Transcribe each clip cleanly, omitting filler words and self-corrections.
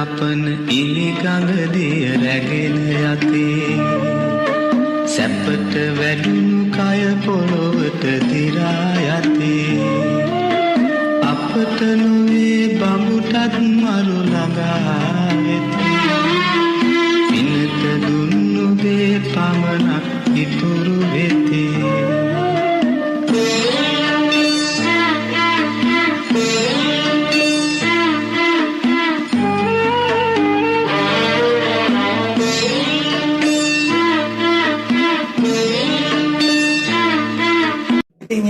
තපන ඉලි ගඟ දිය රැගෙන යතේ සැපට වැඩුණු කය පොළොවට දිරා යතේ අපට නොවේ බඹුටත් මරු ළඟා වෙතේ පිනට දුන්නු දේ පමණක් ඉතුරු වෙතේ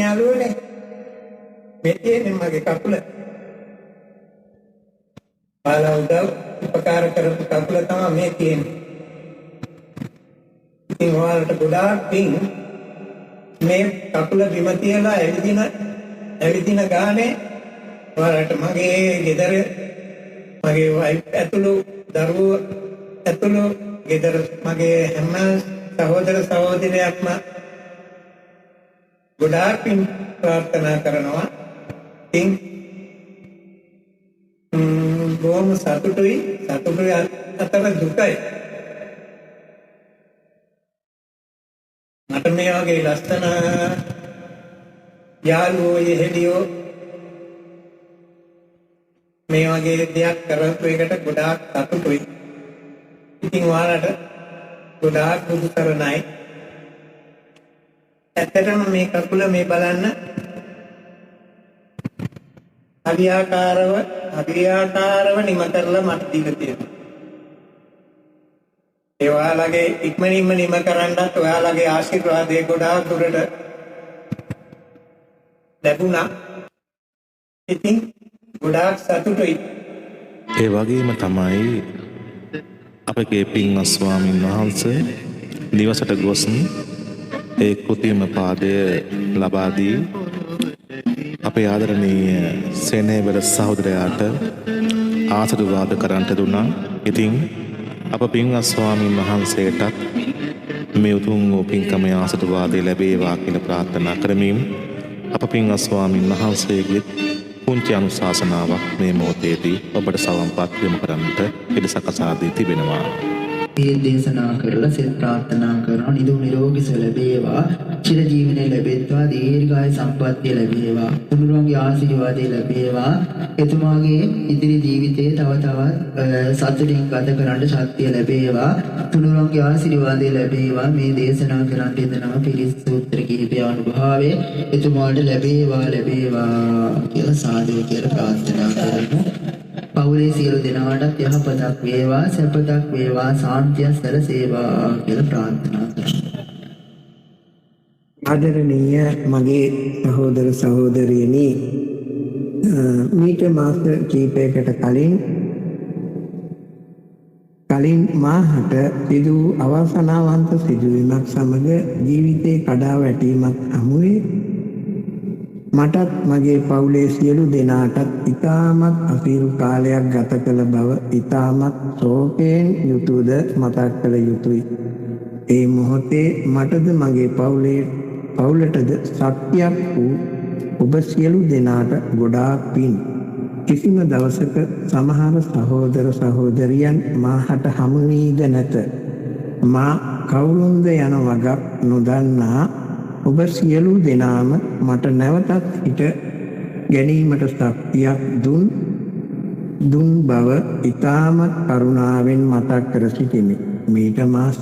යාළුවනේ මේ තියෙන්නේ මගේ කකුල. බාලා උදව් උපකාර කරපු කකුල තමයි මේ තියෙන්නේ. ඉතින් ඔයාලට ගොඩාක් පිං මේ කකුල බිම තියලා ඇවිදින ගානේ ඔයාලට මගේ ගෙදර මගේ වයිෆ් ඇතුළු දරුවෝ ඇතුළු ගෙදර මගේ හැම සහෝදර සහෝදරියක්ම ගොඩාක් පින් ප්‍රාර්ථනා කරනවා. ඉතින් බොහොම සතුටුයි අතර දුකයි. මට මේ වගේ ලස්සන යාළුවෝ යෙහෙලියෝ මේ වගේ දෙයක් කරපු එකට ගොඩාක් සතුටුයි. ඉතින් ඔයාලට ගොඩාක් බුදු සරණයි. ඇත්තටම මේ කකුල මේ බලන්න හරියාකාරව නිම කරලා මට දීලා තියෙනවා. ඒ ඔයාලගේ ඉක්මනින්ම නිම කරන්නත් ඔයාලගේ ආශිර්වාදය ගොඩාක් දුරට ලැබුණා. ඉතින් ගොඩාක් සතුටුයි. ඒ වගේම තමයි අපගේ පින්වත් ස්වාමීන් වහන්සේ නිවසට ගොස් ඒ කෘතිම පාදය ලබා දී අපේ ආදරණීය සේනේවල සහෝදරයාට ආශිර්වාද කරන්ට දුන්නා. ඉතින් අප පින්වත් ස්වාමීන් වහන්සේටත් මේ උතුම් වූ පින්කමේ ආශිර්වාදය ලැබේවා කියලා ප්‍රාර්ථනා කරමින් අප පින්වත් ස්වාමීන් වහන්සේගේ පුංචි අනුශාසනාවක් මේ මොහොතේදී ඔබට සවම්පත් යොමු කරන්නට ඉඩසකසා දී තිබෙනවා. මේ දේශනා කරලා සෙත් ප්‍රාර්ථනා කරනවා නිදුක් නිරෝගී සුව ලැබේවා චිර ජීවනයේ ලැබෙත්වා දීර්ඝායු සම්පන්නිය ලැබේවා තුනුරුවන්ගේ ආශිර්වාදය ලැබේවා එතුමාගේ ඉදිරි ජීවිතයේ තව තවත් සතුටින් ගත කරන්න ශක්තිය ලැබේවා තුනුරුවන්ගේ ආශිර්වාදය ලැබේවා මේ දේශනා කරන්න දෙනවා පිරිස් සූත්‍ර කිහිපය අනුභවයේ එතුමාට ලැබේවා කියලා සාදු කියලා ප්‍රාර්ථනා කරමු. පවුලේ සියලු දෙනාටත් යහපතක් වේවා සැපතක් වේවා සාන්තිය සැලසේවා කියලා ප්‍රාර්ථනා කරනවා. ආදරණීය මගේ සහෝදර සහෝදරියනි මීට මාස කිහිපයකට කලින් මාහට සිදු අවසනාවන්ත සිදුවීමක් සමග ජීවිතේ කඩා වැටීමක් හමුවේ මටත් මගේ පවුලේ සියලු දෙනාටත් ඉතාමත් අසීරු කාලයක් ගත කළ බව ඉතාමත් ශෝකයෙන් යුතුවද මතක් කළ යුතුයි. ඒ මොහොතේ මටද මගේ පවුලටද ශක්තියක් වූ ඔබ සියලු දෙනාට ගොඩාක් පින්. කිසිම දවසක සමහර සහෝදර සහෝදරියන් මාහට හමු වීද නැත. මා කවුරුන්ද යන වගක් නොදන්නා ඔබ සියලු දෙනාම මට නැවතත් හිට ගැනීමට ශක්තියක් දුන් බව ඉතාමත් කරුණාවෙන් මතක් කර සිටිමි. මීට මාස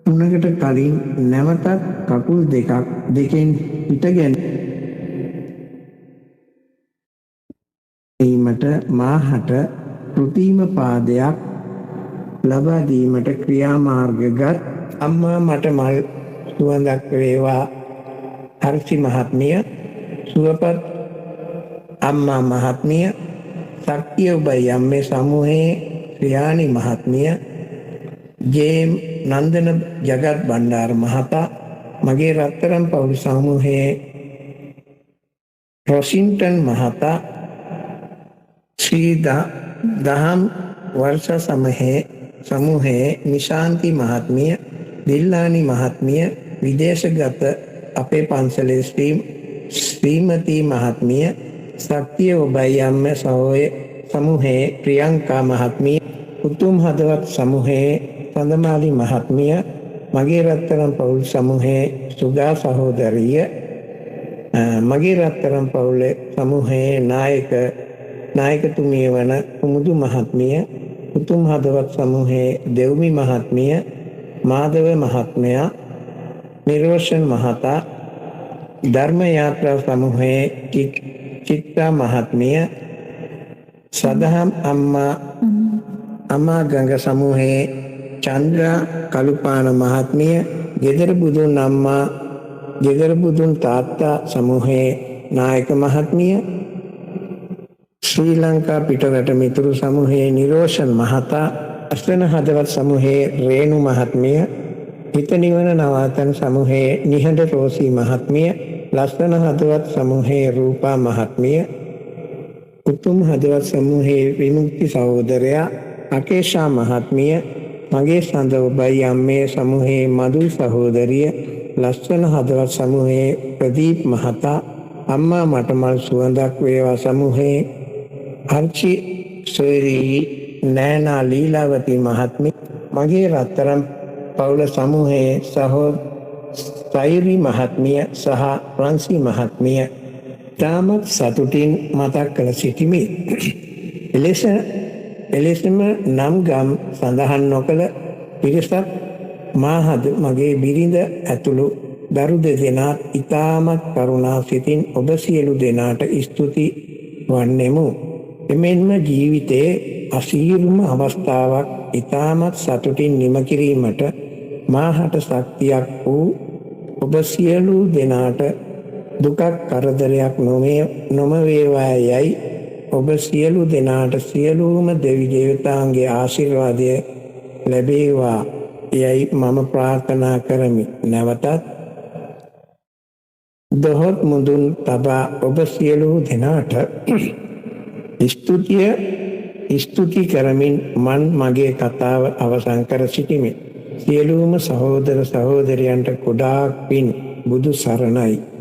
3කට කලින් නැවතත් කකුල් දෙකෙන් හිට ගැනීමට මාහට කෘතිම පාදයක් ලබා දීමට ක්‍රියාමාර්ගගත් අම්මා මට මල් සුවඳක් වේවා හර්ෂි මහත්මිය සුවපත් අම්මා මහත්මිය ශක්තිය ඔබයි අම්මේ සමූහයේ ශ්‍රියානි මහත්මිය ජේම් නන්දන ජගත් බණ්ඩාර මහතා මගේ රත්තරන් පවුල් සමූහයේ රොසින්ටන් මහතා ශ්‍රී දහම් වර්ෂ සමූහයේ නිශාන්ති මහත්මිය දිල්ලානි මහත්මිය විදේශගත අපේ පන්සලේ ශ්‍රීමති මහත්මිය ශක්තිය ඔබයි අම්ම සමූහයේ ප්‍රියංකා මහත්මිය, උතුම් හදවත් සමූහයේ සඳමාලි මහත්මිය, මගේ රත්තරන් පවුල් සමූහයේ සුගා සහෝදරිය, මගේ රත්තරන් පවුලේ සමූහයේ නායකතුමිය වන කුමුදු මහත්මිය, උතුම් හදවත් සමූහයේ දෙව්මි මහත්මිය, මාධව මහත්මයා, නිරෝෂන් මහතා, ධර්ම යාත්‍රා සමූහයේ චිත්තා මහත්මිය, සදහම් අම්මා ගඟ සමූහයේ චන්ද්‍රා කළුපාන මහත්මිය, ගෙදර බුදුන් අම්මා ගෙදර බුදුන් තාත්තා සමූහයේ නායක මහත්මිය, ශ්‍රී ලංකා පිටරට මිතුරු සමූහයේ නිරෝෂන් මහතා, අස්වන හදවත් සමූහයේ රේණු මහත්මිය, හිත නිවන නවාතන් සමූහයේ නිහඬ රෝසී මහත්මිය, ලස්සන හදවත් සමූහයේ රූපා මහත්මිය, උතුම් හදවත් සමූහයේ විමුක්ති සහෝදරයා අකේෂා මහත්මිය, මගේ සඳ ඔබයි අම්මේ සමූහයේ මధుල් සහෝදරිය, ලස්සන හදවත් සමූහයේ ප්‍රදීප් මහතා, අම්මා මටමල් සුවඳක් වේවා සමූහයේ අර්චි සොයරී නෑනා ලීලාවති මහත්මිය, මගේ රත්තරන් පවුල සමූහයේ සෛරි මහත්මිය සහ ප්‍රන්සි මහත්මිය තාමත් සතුටින් මතක් කළ සිටිමි. එලෙසම නම් ගම් සඳහන් නොකළ පිරිසක් මාහද මගේ බිරිඳ ඇතුළු දරු දෙදෙනාත් ඉතාමත් කරුණා සිතින් ඔබ සියලු දෙනාට ස්තුති වන්නෙමු. එමෙන්ම ජීවිතයේ අසීරුම අවස්ථාවක් ඉතාමත් සතුටින් නිම කිරීමට මාහට ශක්තියක් වූ ඔබ සියලු දෙනාට දුකක් කරදරයක් නොමවේවා යයි ඔබ සියලු දෙනාට සියලුම දෙවි දේවතාන්ගේ ආශිර්වාදය ලැබේවා යයි මම ප්‍රාර්ථනා කරමි. නැවතත් දොහොත් මුදුන් තබා ඔබ සියලු දෙනාට ස්තුති කරමින් මගේ කතාව අවසන් කර සිටිමි. සියලුම සහෝදර සහෝදරියන්ට ගොඩාක් පින්. බුදු සරණයි.